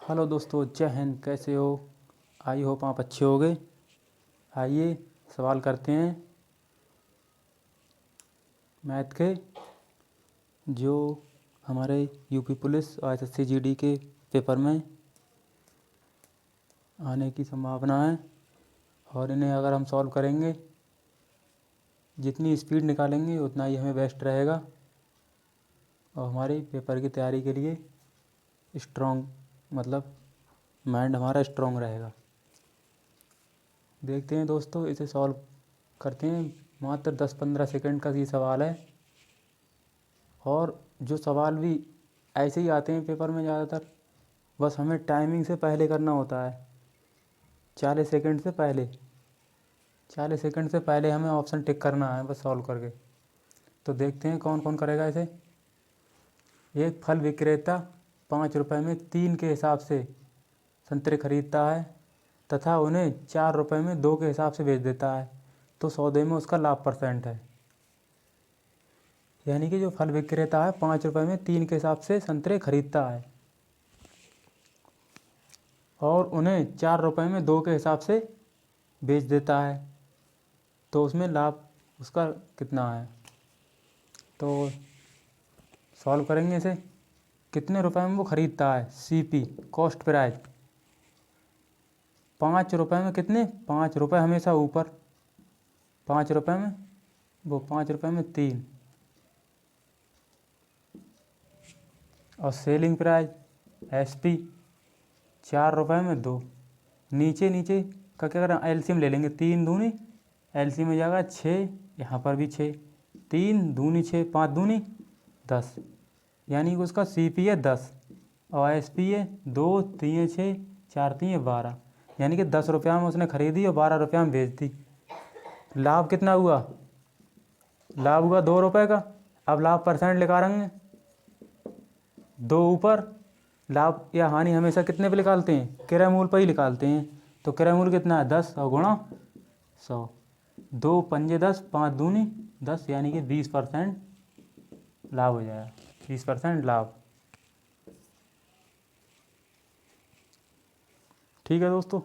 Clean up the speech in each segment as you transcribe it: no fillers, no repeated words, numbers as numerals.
Hello दोस्तों, जय हिंद। कैसे हो? आई होप आप अच्छे होगे। आइए सवाल करते हैं मैथ के, जो हमारे यूपी पुलिस और एसएससी जीडी के पेपर में आने की संभावना है। और इन्हें अगर हम सॉल्व करेंगे, जितनी स्पीड निकालेंगे उतना ही हमें बेस्ट रहेगा और हमारे पेपर की तैयारी के लिए स्ट्रॉन्ग, मतलब माइंड हमारा स्ट्रॉन्ग रहेगा। देखते हैं दोस्तों, इसे सॉल्व करते हैं। मात्र 10-15 सेकंड का ये सवाल है और जो सवाल भी ऐसे ही आते हैं पेपर में ज़्यादातर, बस हमें टाइमिंग से पहले करना होता है। 40 सेकंड से पहले 40 सेकंड से पहले हमें ऑप्शन टिक करना है बस सॉल्व करके। तो देखते हैं कौन कौन करेगा इसे। एक फल विक्रेता 5 रुपये में 3 के हिसाब से संतरे खरीदता है तथा उन्हें 4 रुपये में 2 के हिसाब से बेच देता है, तो सौदे में उसका लाभ % है। यानी कि जो फल विक्रेता है 5 रुपये में 3 के हिसाब से संतरे खरीदता है और उन्हें 4 रुपये में 2 के हिसाब से बेच देता है, तो उसमें लाभ उसका कितना है। तो सॉल्व करेंगे इसे। कितने रुपए में वो ख़रीदता है, CP कॉस्ट प्राइस। 5 रुपये में कितने, 5 रुपये हमेशा ऊपर, 5 रुपये में वो 5 रुपये में 3। और सेलिंग प्राइस SP 4 रुपये में 2। नीचे नीचे का क्या करें, एलसीएम ले लेंगे। 3 दूनी एलसीएम में जाएगा 6, यहाँ पर भी 6। 3 दूनी 6, 5 दूनी 10, यानी कि उसका CP है 10 और SP है 2, 3 6, 4 3 12, यानी कि 10 रुपया में उसने खरीदी और 12 रुपया में बेच दी। लाभ कितना हुआ, लाभ हुआ 2 रुपये का। अब लाभ % निकालेंगे, 2 ऊपर। लाभ या हानि हमेशा कितने पे निकालते हैं, क्रय मूल पर ही निकालते हैं। तो क्रय मूल कितना है, 10 और गुणा 100। 2 पंजे 10, 5 दूनी 10, यानी कि 20% लाभ हो जाएगा। 20% लाभ। ठीक है दोस्तों।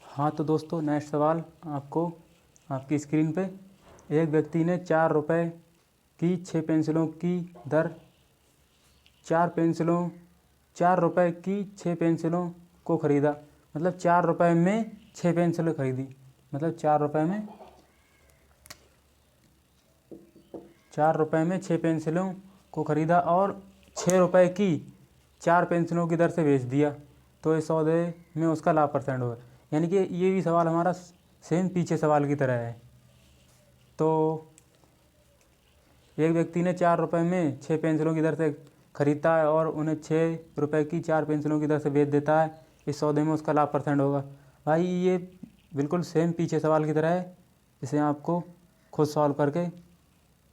हाँ तो दोस्तों, नेक्स्ट सवाल आपको आपकी स्क्रीन पे। एक व्यक्ति ने 4 रुपये की 6 पेंसिलों की दर 4 रुपये की 6 पेंसिलों को ख़रीदा। मतलब 4 रुपये में 6 पेंसिलें खरीदी। मतलब 4 रुपये में 6 पेंसिलों को ख़रीदा और 6 रुपये की 4 पेंसिलों की दर से बेच दिया, तो इस सौदे में उसका लाभ % होगा। यानी कि ये भी सवाल हमारा सेम पीछे सवाल की तरह है। तो एक व्यक्ति ने 4 रुपये में 6 पेंसिलों की दर से ख़रीदता है और उन्हें 6 रुपये की 4 पेंसिलों की दर से बेच देता है, इस सौदे में उसका लाभ % होगा। भाई ये बिल्कुल सेम पीछे सवाल की तरह है। इसे आपको खुद सॉल्व करके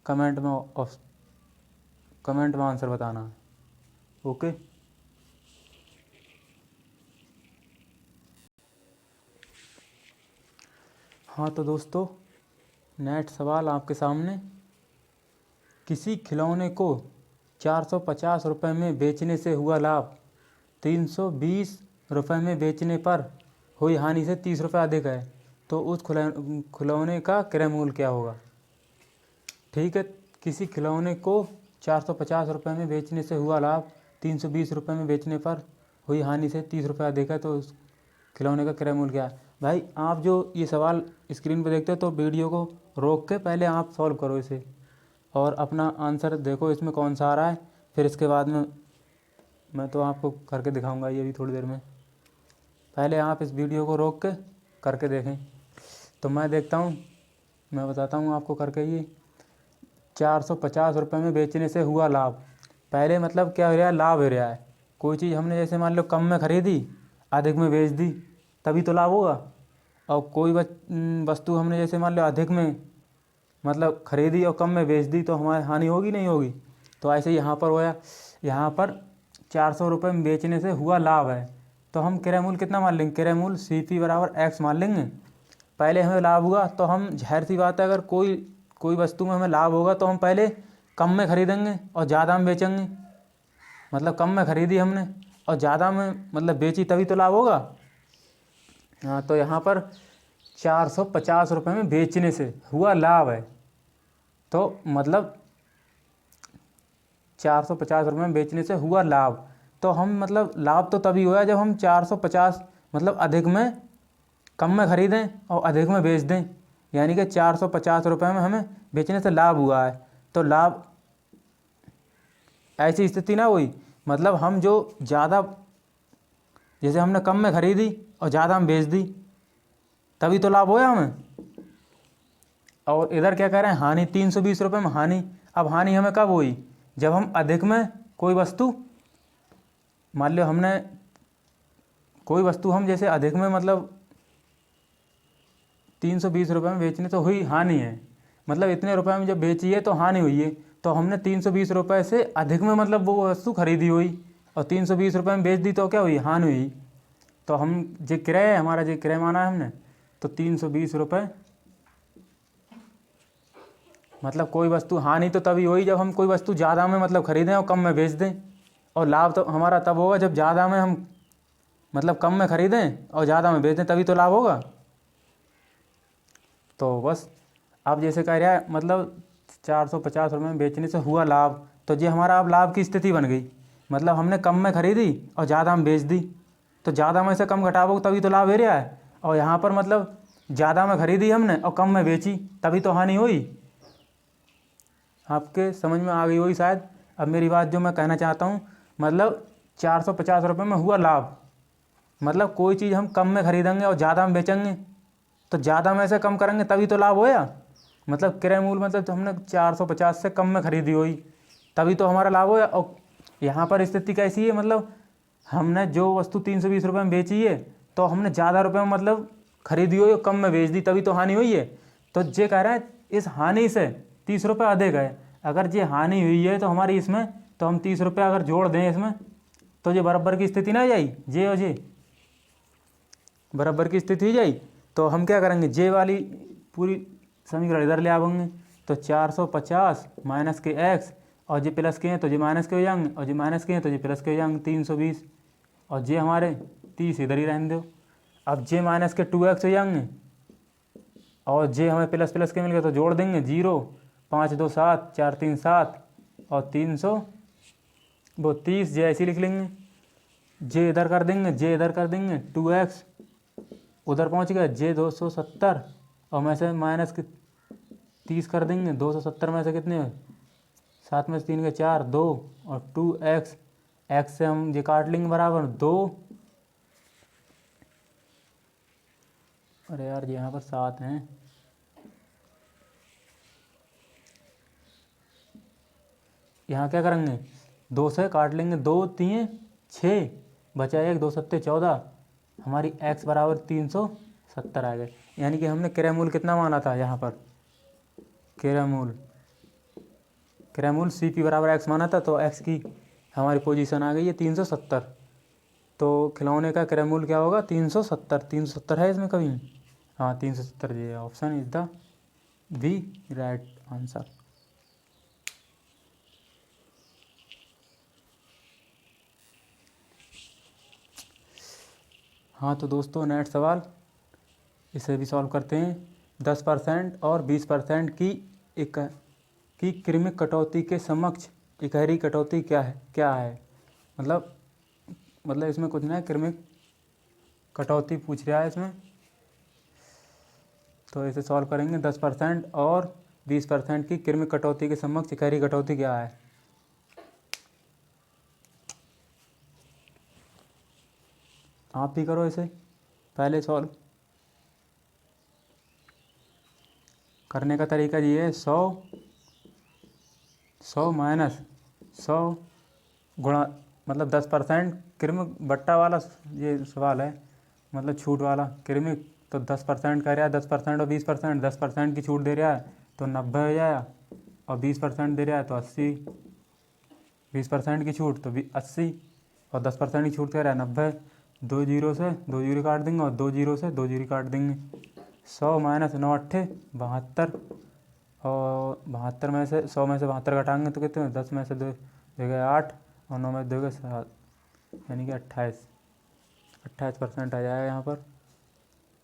कमेंट में आंसर बताना है। ओके। हाँ तो दोस्तों, नेक्स्ट सवाल आपके सामने। किसी खिलौने को 450 रुपये में बेचने से हुआ लाभ 320 रुपये में बेचने पर हुई हानि से 30 रुपये अधिक है, तो उस खिलौने का क्रय मूल्य क्या होगा। ठीक है, किसी खिलौने को 450 रुपये में बेचने से हुआ लाभ 320 रुपये में बेचने पर हुई हानि से 30 रुपये अधिक है, तो उस खिलौने का क्रय मूल्य क्या है। भाई आप जो ये सवाल स्क्रीन पर देखते हो, तो वीडियो को रोक के पहले आप सॉल्व करो इसे और अपना आंसर देखो इसमें कौन सा आ रहा है। फिर इसके बाद में मैं तो आपको करके दिखाऊंगा ये भी थोड़ी देर में। पहले आप इस वीडियो को रोक के करके देखें। तो मैं देखता हूँ, मैं बताता हूँ आपको करके। ये 450 रुपये में बेचने से हुआ लाभ, पहले मतलब क्या हो रहा है, लाभ हो रहा है। कोई चीज़ हमने जैसे मान लो कम में ख़रीदी, अधिक में बेच दी, तभी तो लाभ होगा। और कोई वस्तु हमने जैसे मान लो अधिक में मतलब ख़रीदी और कम में बेच दी, तो हमारी हानि होगी नहीं होगी। तो ऐसे यहाँ पर होया, यहाँ पर 400 रुपये में बेचने से हुआ लाभ है, तो हम क्रय मूल्य कितना मान लेंगे, क्रय मूल्य CP = X मान लेंगे। पहले हमें लाभ हुआ, तो हम ज़ाहिर सी बात है, अगर कोई वस्तु में हमें लाभ होगा तो हम पहले कम में खरीदेंगे और ज़्यादा में बेचेंगे। मतलब कम में खरीदी हमने और ज़्यादा में मतलब बेची, तभी तो लाभ होगा। हाँ, तो यहाँ पर 450 रुपये में बेचने से हुआ लाभ है। तो मतलब 450 रुपये में बेचने से हुआ लाभ, तो हम मतलब लाभ तो तभी हुआ जब हम 450 मतलब अधिक में कम में खरीदें और अधिक में बेच दें। यानी कि 450 रुपये में हमें बेचने से लाभ हुआ है। तो लाभ ऐसी स्थिति ना हुई, मतलब हम जो ज़्यादा, जैसे हमने कम में खरीदी और ज़्यादा में बेच दी, तभी तो लाभ होया हमें। और इधर क्या कह रहे हैं, हानि 320 रुपये में हानि। अब हानि हमें कब हुई, जब हम अधिक में कोई वस्तु, मान लो हमने कोई वस्तु हम जैसे अधिक में मतलब 320 रुपये में बेचने तो हुई हानि है, मतलब इतने रुपए में जब बेची है तो हानि हुई है। तो हमने 320 रुपये से अधिक में मतलब वो वस्तु खरीदी हुई और 320 रुपये में बेच दी, तो क्या हुई, हानि हुई। तो हम जो क्रय है हमारा, जो क्रय माना है हमने, तो 320 रुपये मतलब कोई वस्तु, हानि तो तभी हुई जब हम कोई वस्तु ज़्यादा में मतलब खरीदें और कम में बेच दें। और लाभ तो हमारा तब होगा जब ज़्यादा में हम मतलब कम में खरीदें और ज़्यादा में बेच दें, तभी तो लाभ होगा। तो बस अब जैसे कह रहा है मतलब 450 रुपये में बेचने से हुआ लाभ, तो ये हमारा अब लाभ की स्थिति बन गई। मतलब हमने कम में खरीदी और ज़्यादा में बेच दी, तो ज़्यादा में से कम घटाओ तभी तो लाभ हो रहा है। और यहाँ पर मतलब ज़्यादा में खरीदी हमने और कम में बेची, तभी तो हानि हुई। आपके समझ में आ गई होगी शायद। अब मेरी बात जो मैं कहना चाहता हूँ, मतलब 450 रुपये में हुआ लाभ, मतलब कोई चीज़ हम कम में खरीदेंगे और ज़्यादा में बेचेंगे, तो ज़्यादा में से कम करेंगे तभी तो लाभ होया। मतलब क्रय मूल्य मतलब हमने 450 से कम में खरीदी हुई, तभी तो हमारा लाभ होया। और यहाँ पर स्थिति कैसी है, मतलब हमने जो वस्तु 320 रुपये में बेची है, तो हमने ज़्यादा रुपये में मतलब खरीदी हुई और कम में बेच दी, तभी तो हानि हुई है। तो ये कह रहा है इस हानि से 30 रुपये अधिक है। अगर ये हानि हुई है तो हमारी इसमें, तो हम 30 रुपये अगर जोड़ दें इसमें, तो ये बराबर की स्थिति ना आ जाई, जे और जे बराबर की स्थिति हो जाई। तो हम क्या करेंगे, जे वाली पूरी समीकरण इधर ले आवेंगे। तो 450 माइनस के एक्स, और जे प्लस के हैं तो जे माइनस के हो जाएंगे, और जे माइनस के हैं तो जे प्लस के हो जाएंगे 320, और जे हमारे 30 इधर ही रहने दो। अब जे माइनस के 2x हो जाएंगे, और जे हमें प्लस प्लस के मिल गए तो जोड़ देंगे 0, 5 2 7, 4 3 7, और 330 जे ऐसे लिख लेंगे। जे इधर कर देंगे, जे इधर कर देंगे, 2x उधर पहुंच गया, जे 270, और में से माइनस के 30 कर देंगे। 270 में से कितने, 7 में से 3 के 4, 2, और 2x, x से हम ये काट लेंगे बराबर 2। अरे यार यहाँ पर 7 हैं, यहाँ क्या करेंगे, 2 से काट लेंगे, 2 3 6, बचा 1, 2 7 14, हमारी x बराबर 370 आ गए। यानी कि हमने क्रय मूल्य कितना माना था, यहाँ पर क्रय मूल्य CP बराबर x माना था, तो x की हमारी पोजीशन आ गई है 370। तो खिलौने का क्रय मूल्य क्या होगा, 370। 370 है इसमें कभी, हाँ 370, ये option is the B right answer. हाँ तो दोस्तों नेक्स्ट सवाल, इसे भी सॉल्व करते हैं। 10% और 20% की क्रमिक कटौती के समक्ष इकहरी कटौती क्या है। मतलब इसमें कुछ ना है, क्रमिक कटौती पूछ रहा है इसमें। तो इसे सॉल्व करेंगे। 10% और 20% की क्रमिक कटौती के समक्ष इकहरी कटौती क्या है। आप भी करो इसे, पहले सॉल्व करने का तरीका ये है, 100 माइनस 100 गुणा, मतलब 10% क्रमिक बट्टा वाला ये सवाल है, मतलब छूट वाला क्रमिक। तो 10% कर रहा है, 10% और 20%, 10% की छूट दे रहा है तो 90 हो जाएगा, और 20% दे रहा है तो 80, 20% की छूट तो 80, और 10% की छूट कह रहा है 90। 2 जीरो से 2 जीरो काट देंगे, और 2 जीरो से 2 जीरो काट देंगे। 100 माइनस 9 8 72, और 72 में से 100 में से 72 घटाएंगे तो कितने 10 में से 2 गए 8 और 9 में 2 गए 7, यानी कि 28% आ जाएगा यहाँ पर।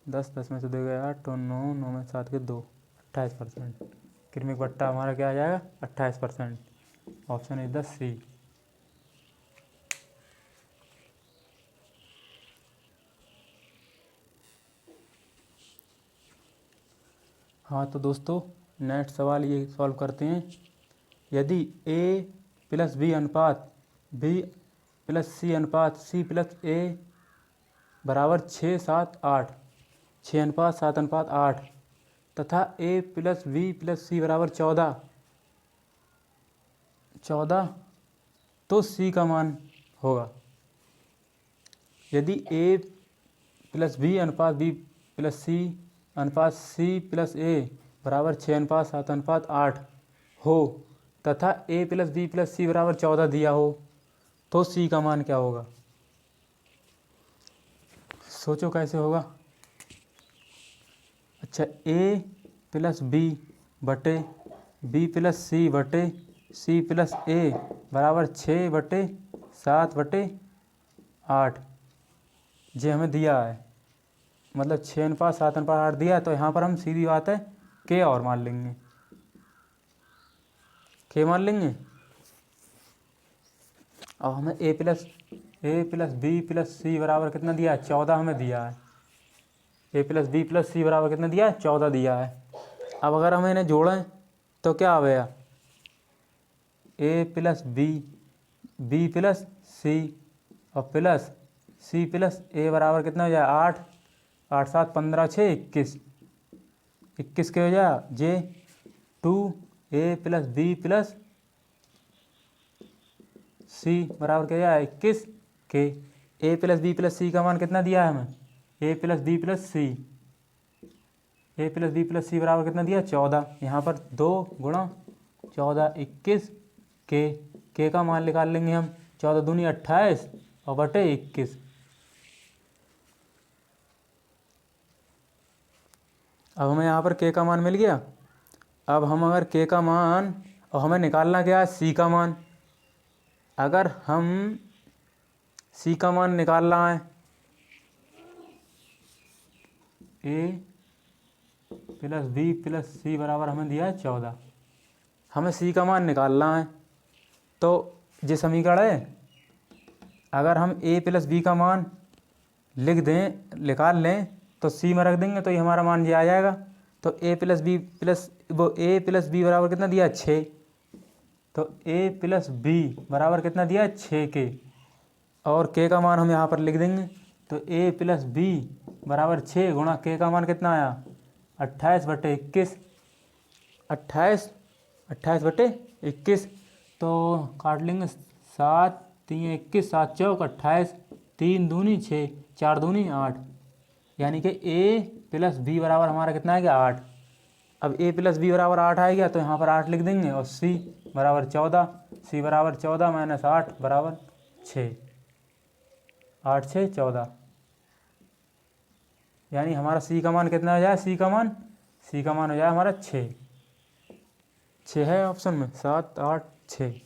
10 में से 2 गए 8 और 9 में 7 के 2, 28%। कृमिक बट्टा हमारा क्या आ जाएगा 28%। ऑप्शन इज द सी। हाँ तो दोस्तों नेक्स्ट सवाल ये सॉल्व करते हैं। यदि A + B अनुपात B + C अनुपात C + A बराबर 6, 7, 8, 6:7:8 तथा A + B + C बराबर 14, तो C का मान होगा। यदि A + B अनुपात B + C अनुपात C + A बराबर 6:7:8 हो तथा A + B + C बराबर 14 दिया हो तो C का मान क्या होगा? सोचो कैसे होगा। अच्छा, A + B बटे B + C बटे C + A बराबर 6/7/8 ये हमें दिया है, मतलब 6:7:8 दिया है। तो यहाँ पर हम सीधी बात है K और मान लेंगे, K मान लेंगे। अब हमें A + B + C बराबर कितना दिया है 14 हमें दिया है। A + B + C बराबर कितना दिया है 14 दिया है। अब अगर हम इन्हें जोड़ें तो क्या आएगा A + B B + C और प्लस C + A बराबर कितना हो जाए 8, 8 7 15 6 21, 21 के हो जाए जे 2 A + B + C बराबर क्या जाए 21 के। A + B + C का मान कितना दिया है हमें A + B + C, A + B + C बराबर कितना दिया 14। यहाँ पर 2 × 14 21 के का मान निकाल लेंगे हम। 14 दूनी 28 और बटे 21। अब हमें यहाँ पर K का मान मिल गया। अब हम अगर K का मान, और हमें निकालना क्या है C का मान। अगर हम C का मान निकालना है A + B + C बराबर हमें दिया है 14, हमें C का मान निकालना है। तो ये समीकरण है, अगर हम A + B का मान लिख दें, निकाल लें तो C में रख देंगे तो ये हमारा मान ये आ जाएगा। तो A + B बराबर कितना दिया है 6, तो A + B बराबर कितना दिया है 6 के। और K का मान हम यहाँ पर लिख देंगे तो A + B बराबर 6 गुणा K का मान कितना आया 28/21, 28/21। तो काट लेंगे 7 3 21, 7 चौक 28, 3 दूनी 6, 4 दूनी 8, यानी कि A + B बराबर हमारा कितना आ गया 8। अब A + B बराबर 8 आ गया तो यहाँ पर 8 लिख देंगे और C बराबर 14, C बराबर 14 - 8 बराबर 6, 8 6 14, यानी हमारा C का मान कितना हो जाए C का मान हो जाए हमारा 6 है ऑप्शन में 7 8 6,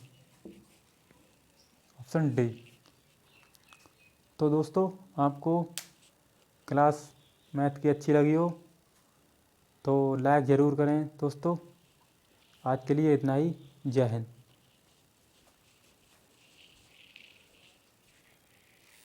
ऑप्शन डी। तो दोस्तों आपको क्लास मैथ की अच्छी लगी हो तो लाइक ज़रूर करें दोस्तों। आज के लिए इतना ही, जय हिंद।